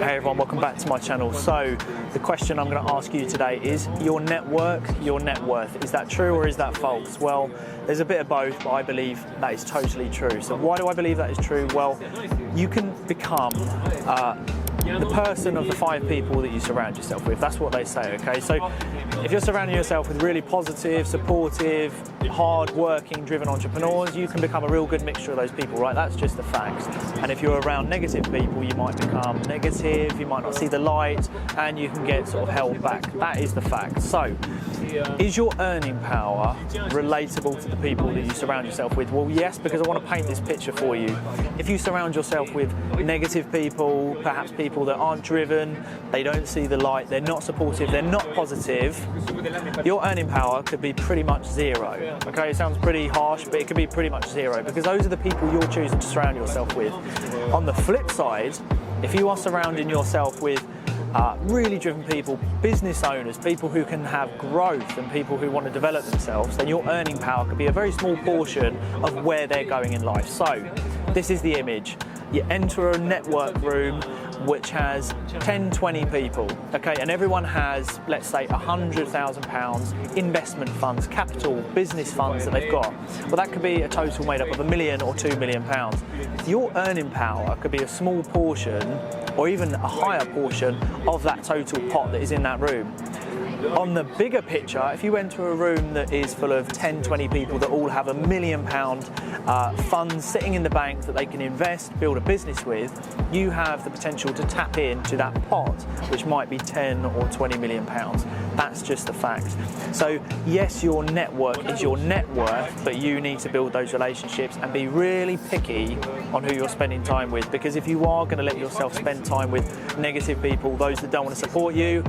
Hey everyone, welcome back to my channel. So the question I'm going to ask you today is your network, your net worth. Is that true or is that false? Well, there's a bit of both, but I believe that is totally true. So why do I believe that is true? Well, you can become the person of the 5 people that you surround yourself with. That's what they say, okay? So if you're surrounding yourself with really positive, supportive, hard-working, driven entrepreneurs, you can become a real good mixture of those people, right? That's just a fact. And if you're around negative people, you might become negative, you might not see the light, and you can get sort of held back. That is the fact. So, is your earning power relatable to the people that you surround yourself with? Well, yes, because I want to paint this picture for you. If you surround yourself with negative people, perhaps people that aren't driven, they don't see the light, they're not supportive, they're not positive, your earning power could be pretty much zero. Okay, it sounds pretty harsh, but it could be pretty much zero because those are the people you're choosing to surround yourself with. On the flip side, if you are surrounding yourself with really driven people, business owners, people who can have growth and people who want to develop themselves, then your earning power could be a very small portion of where they're going in life. So this is the image. You enter a network room which has 10, 20 people, okay, and everyone has, let's say, £100,000 investment funds, capital, business funds that they've got. Well, that could be a total made up of £1 million or £2 million. Your earning power could be a small portion or even a higher portion of that total pot that is in that room. On the bigger picture, if you enter a room that is full of 10, 20 people that all have £1 million funds sitting in the bank that they can invest, build a business with, you have the potential to tap into that pot, which might be 10 or 20 million pounds. That's just a fact. So yes, your network is your net worth, but you need to build those relationships and be really picky on who you're spending time with, because if you are going to let yourself spend time with negative people, those that don't want to support you,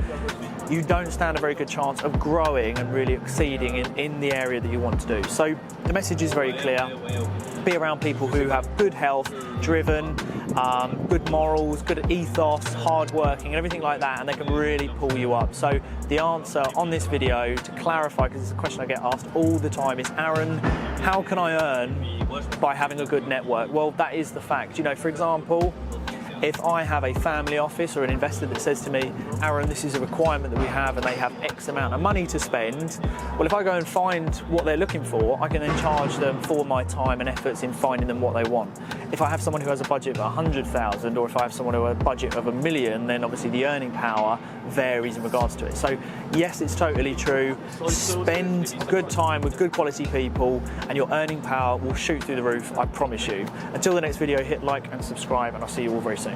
you don't stand a very good chance of growing and really exceeding in the area that you want to do. So the message is very clear. Be around people who have good health, driven, good morals, good ethos, hardworking, and everything like that, and they can really pull you up. So the answer on this video, to clarify, because it's a question I get asked all the time, is, Aaron, how can I earn by having a good network? Well, that is the fact. You know, for example, if I have a family office or an investor that says to me, Aaron, this is a requirement that we have and they have X amount of money to spend, well, if I go and find what they're looking for, I can then charge them for my time and efforts in finding them what they want. If I have someone who has a budget of 100,000 or if I have someone who has a budget of $1 million, then obviously the earning power varies in regards to it. So yes, it's totally true. Spend good time with good quality people and your earning power will shoot through the roof, I promise you. Until the next video, hit like and subscribe, and I'll see you all very soon.